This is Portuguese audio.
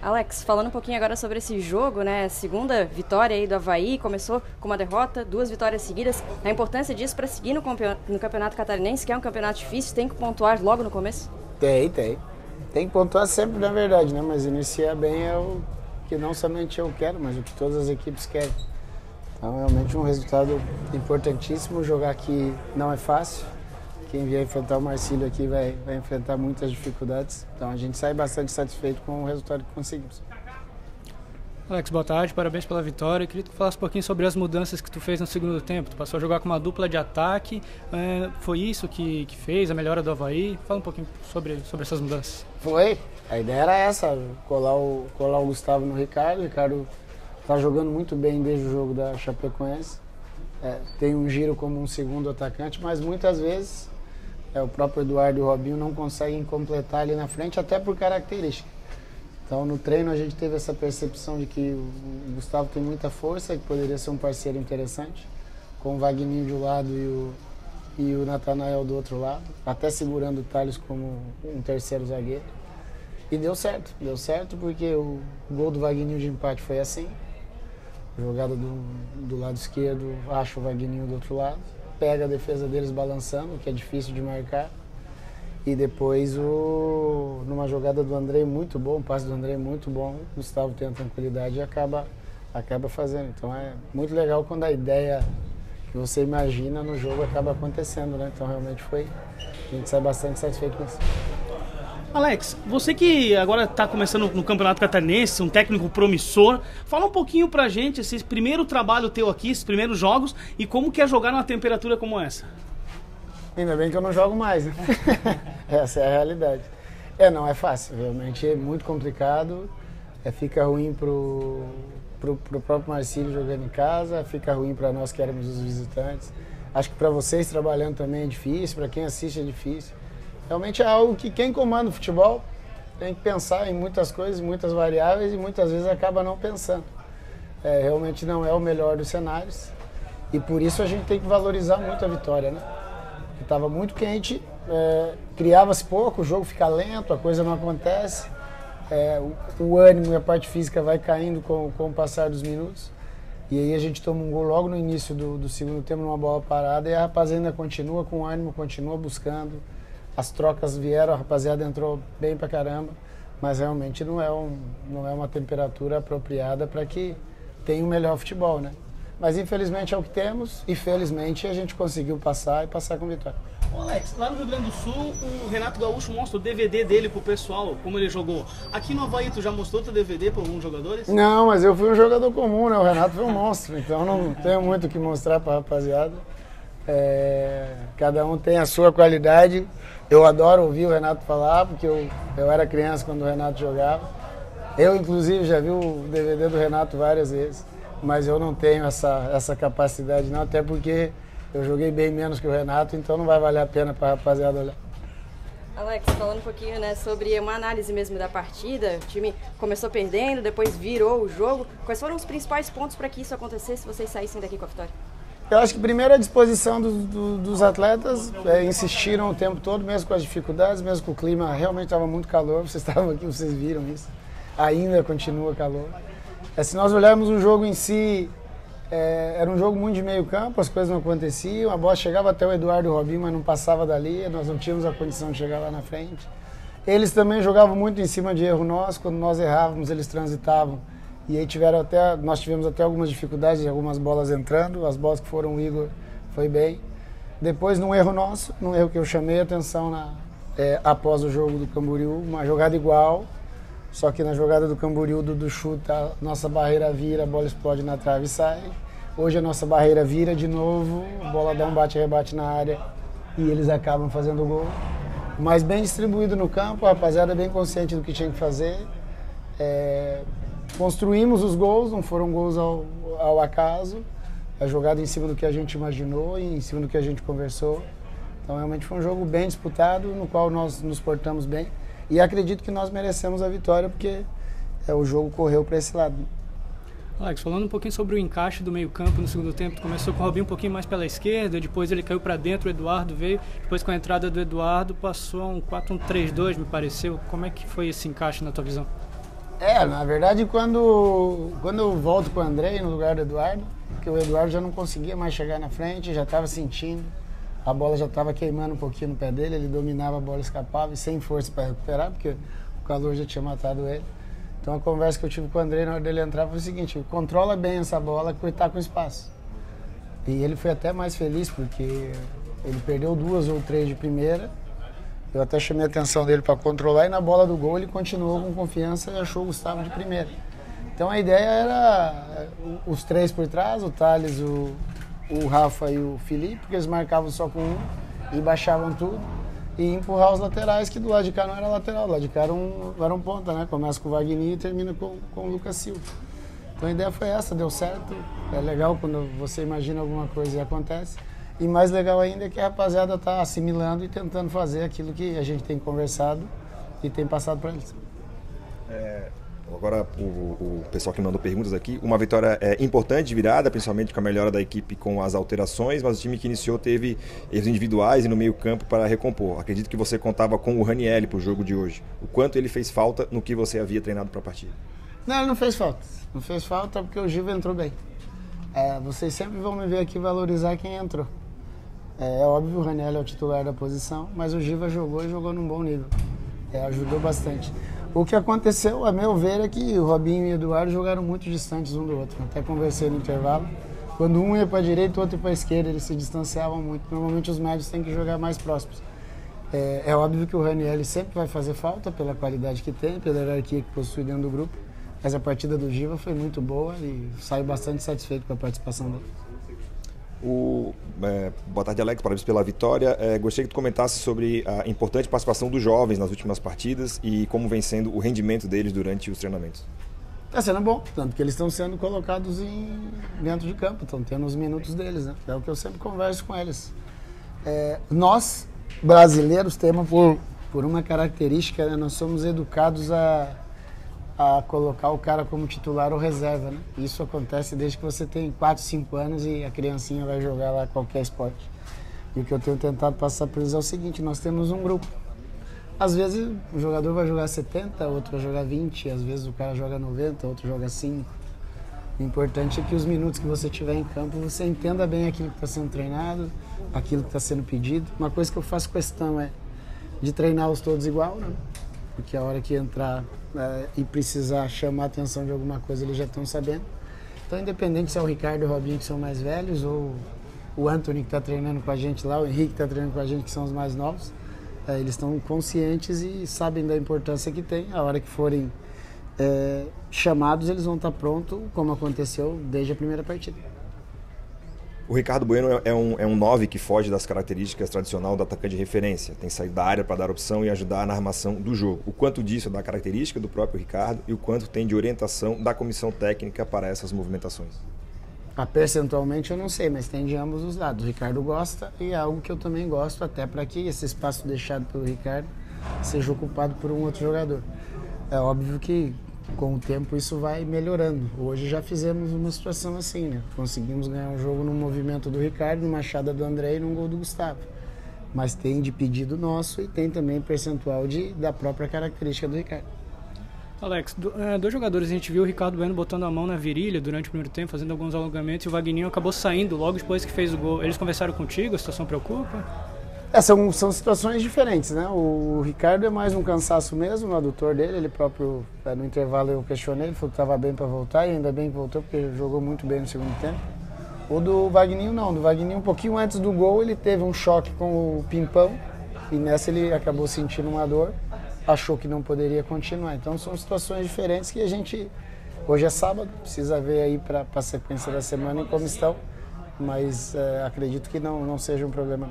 Alex, falando um pouquinho agora sobre esse jogo, né? Segunda vitória aí do Avaí, começou com uma derrota, 2 vitórias seguidas. A importância disso para seguir no Campeonato Catarinense, que é um campeonato difícil, tem que pontuar logo no começo? Tem. Tem que pontuar sempre, na verdade, né? Mas iniciar bem é o que não somente eu quero, mas o que todas as equipes querem. Então, realmente um resultado importantíssimo. Jogar aqui não é fácil. Quem vier enfrentar o Marcílio aqui vai enfrentar muitas dificuldades. Então a gente sai bastante satisfeito com o resultado que conseguimos. Alex, boa tarde, parabéns pela vitória. Eu queria que tu falasse um pouquinho sobre as mudanças que tu fez no segundo tempo. Tu passou a jogar com uma dupla de ataque. Foi isso que fez a melhora do Avaí? Fala um pouquinho sobre essas mudanças. Foi. A ideia era essa, colar o Gustavo no Ricardo. O Ricardo está jogando muito bem desde o jogo da Chapecoense. Tem um giro como um segundo atacante, mas muitas vezes o próprio Eduardo e o Robinho não conseguem completar ali na frente, até por característica. Então no treino a gente teve essa percepção de que o Gustavo tem muita força, que poderia ser um parceiro interessante, com o Wagninho de um lado e o Natanael do outro lado, até segurando o Thales como um terceiro zagueiro. E deu certo porque o gol do Wagninho de empate foi assim. Jogada do lado esquerdo, acha o Wagninho do outro lado, pega a defesa deles balançando, que é difícil de marcar. E depois, numa jogada do Andrei muito bom, um passe do Andrei muito bom, o Gustavo tem a tranquilidade e acaba fazendo. Então é muito legal quando a ideia que você imagina no jogo acaba acontecendo, né? Então realmente a gente sai bastante satisfeito com isso. Alex, você que agora está começando no Campeonato Catarinense, um técnico promissor, fala um pouquinho pra gente esse primeiro trabalho teu aqui, esses primeiros jogos, e como que é jogar numa temperatura como essa? Ainda bem que eu não jogo mais, né? Essa é a realidade. Não é fácil, realmente é muito complicado, fica ruim pro próprio Marcílio jogando em casa, fica ruim para nós que éramos os visitantes. Acho que para vocês trabalhando também é difícil, para quem assiste é difícil. Realmente é algo que quem comanda o futebol tem que pensar em muitas coisas, muitas variáveis e muitas vezes acaba não pensando. Realmente não é o melhor dos cenários e por isso a gente tem que valorizar muito a vitória, né? Estava muito quente, criava-se pouco, o jogo fica lento, a coisa não acontece, o ânimo e a parte física vai caindo com o passar dos minutos. E aí a gente toma um gol logo no início do segundo tempo, numa bola parada, e a rapaziada continua com ânimo, continua buscando. As trocas vieram, a rapaziada entrou bem pra caramba, mas realmente não é uma temperatura apropriada para que tenha o melhor futebol, né? Mas infelizmente é o que temos e felizmente a gente conseguiu passar e passar com vitória. Ô Alex, lá no Rio Grande do Sul, o Renato Gaúcho mostra o DVD dele pro pessoal, como ele jogou. Aqui no Avaí, tu já mostrou teu DVD para alguns jogadores? Não, mas eu fui um jogador comum, né? O Renato foi um monstro, então não tenho muito o que mostrar pra rapaziada. Cada um tem a sua qualidade. Eu adoro ouvir o Renato falar, porque eu era criança quando o Renato jogava. Eu, inclusive, já vi o DVD do Renato várias vezes, mas eu não tenho essa capacidade não, até porque eu joguei bem menos que o Renato, então não vai valer a pena para a rapaziada olhar. Alex, falando um pouquinho, né, sobre uma análise mesmo da partida, o time começou perdendo, depois virou o jogo. Quais foram os principais pontos para que isso acontecesse, se vocês saíssem daqui com a vitória? Eu acho que primeiro a disposição dos atletas, insistiram o tempo todo, mesmo com as dificuldades, mesmo com o clima realmente estava muito calor, vocês estavam aqui, vocês viram isso, ainda continua calor. Se nós olharmos o jogo em si, era um jogo muito de meio campo, as coisas não aconteciam, a bola chegava até o Eduardo e o Robinho, mas não passava dali, nós não tínhamos a condição de chegar lá na frente. Eles também jogavam muito em cima de erro nosso, quando nós errávamos eles transitavam. E aí nós tivemos até algumas dificuldades de algumas bolas entrando, as bolas que foram o Igor foi bem. Depois, num erro nosso, num erro que eu chamei a atenção após o jogo do Camboriú, uma jogada igual, só que na jogada do Camboriú, do chuta, a nossa barreira vira, a bola explode na trave e sai. Hoje a nossa barreira vira de novo, a bola dá um bate-rebate na área e eles acabam fazendo o gol. Mas bem distribuído no campo, a rapaziada bem consciente do que tinha que fazer. Construímos os gols, não foram gols ao acaso, a jogada em cima do que a gente imaginou e em cima do que a gente conversou. Então realmente foi um jogo bem disputado, no qual nós nos portamos bem e acredito que nós merecemos a vitória porque o jogo correu para esse lado. Alex, falando um pouquinho sobre o encaixe do meio campo no segundo tempo, tu começou com o Robinho um pouquinho mais pela esquerda, depois ele caiu para dentro, o Eduardo veio, depois com a entrada do Eduardo passou a um 4-1-3-2, me pareceu. Como é que foi esse encaixe na tua visão? Na verdade, quando eu volto com o Andrei no lugar do Eduardo, porque o Eduardo já não conseguia mais chegar na frente, já estava sentindo, a bola já estava queimando um pouquinho no pé dele, ele dominava a bola, escapava e sem força para recuperar, porque o calor já tinha matado ele. Então a conversa que eu tive com o Andrei na hora dele entrar foi o seguinte: controla bem essa bola que está com espaço. E ele foi até mais feliz porque ele perdeu 2 ou 3 de primeira. Eu até chamei a atenção dele para controlar e na bola do gol ele continuou com confiança e achou o Gustavo de primeira. Então a ideia era os 3 por trás, o Thales, o Rafa e o Felipe, porque eles marcavam só com um e baixavam tudo. E empurrar os laterais, que do lado de cá não era lateral, do lado de cá era um ponta, né? Começa com o Wagner e termina com o Lucas Silva. Então a ideia foi essa, deu certo. É legal quando você imagina alguma coisa e acontece. E mais legal ainda é que a rapaziada está assimilando e tentando fazer aquilo que a gente tem conversado e tem passado para eles. Agora, o pessoal que mandou perguntas aqui, uma vitória importante de virada, principalmente com a melhora da equipe com as alterações, mas o time que iniciou teve erros individuais e no meio campo para recompor. Acredito que você contava com o Ranieri para o jogo de hoje. O quanto ele fez falta no que você havia treinado para a partida? Não, ele não fez falta. Não fez falta porque o Giva entrou bem. Vocês sempre vão me ver aqui valorizar quem entrou. É óbvio, o Ranieri é o titular da posição, mas o Giva jogou e jogou num bom nível. Ajudou bastante. O que aconteceu, a meu ver, é que o Robinho e o Eduardo jogaram muito distantes um do outro. Até conversei no intervalo. Quando um ia para a direita, o outro ia para a esquerda, eles se distanciavam muito. Normalmente os médios têm que jogar mais próximos. É óbvio que o Ranieri sempre vai fazer falta pela qualidade que tem, pela hierarquia que possui dentro do grupo. Mas a partida do Giva foi muito boa e saio bastante satisfeito com a participação dele. Boa tarde, Alex, parabéns pela vitória. Gostaria que tu comentasse sobre a importante participação dos jovens nas últimas partidas e como vem sendo o rendimento deles durante os treinamentos. Está sendo bom, tanto que eles estão sendo colocados dentro de campo, estão tendo os minutos deles, né? É o que eu sempre converso com eles. Nós, brasileiros, temos por uma característica, né? Nós somos educados a colocar o cara como titular ou reserva, né? Isso acontece desde que você tem 4, 5 anos e a criancinha vai jogar lá qualquer esporte. E o que eu tenho tentado passar para eles é o seguinte: nós temos um grupo. Às vezes o jogador vai jogar 70, outro vai jogar 20, às vezes o cara joga 90, outro joga 5. O importante é que os minutos que você tiver em campo, você entenda bem aquilo que está sendo treinado, aquilo que está sendo pedido. Uma coisa que eu faço questão é de treiná-los todos igual, né? Porque a hora que entrar e precisar chamar a atenção de alguma coisa, eles já estão sabendo. Então, independente se é o Ricardo e o Robinho que são mais velhos, ou o Anthony que está treinando com a gente lá, o Henrique que está treinando com a gente que são os mais novos, eles estão conscientes e sabem da importância que tem. A hora que forem chamados, eles vão estar prontos, como aconteceu desde a primeira partida. O Ricardo Bueno é um 9 que foge das características tradicionais do atacante de referência. Tem saído da área para dar opção e ajudar na armação do jogo. O quanto disso é da característica do próprio Ricardo e o quanto tem de orientação da comissão técnica para essas movimentações? Percentualmente eu não sei, mas tem de ambos os lados. O Ricardo gosta e é algo que eu também gosto, até para que esse espaço deixado pelo Ricardo seja ocupado por um outro jogador. É óbvio que com o tempo isso vai melhorando. Hoje já fizemos uma situação assim, né? Conseguimos ganhar um jogo num movimento do Ricardo, numa machada do André e num gol do Gustavo. Mas tem de pedido nosso e tem também percentual da própria característica do Ricardo. Alex, dois jogadores, a gente viu o Ricardo Bueno botando a mão na virilha durante o primeiro tempo, fazendo alguns alongamentos, e o Wagninho acabou saindo logo depois que fez o gol. Eles conversaram contigo? A situação preocupa? São situações diferentes, né? O Ricardo é mais um cansaço mesmo, no adutor dele, ele próprio, no intervalo eu questionei, ele falou que estava bem para voltar, e ainda bem que voltou, porque jogou muito bem no segundo tempo. O do Wagninho não, do Wagninho um pouquinho antes do gol ele teve um choque com o Pimpão, e nessa ele acabou sentindo uma dor, achou que não poderia continuar. Então são situações diferentes que a gente, hoje é sábado, precisa ver aí para a sequência da semana em como estão, mas acredito que não seja um problema.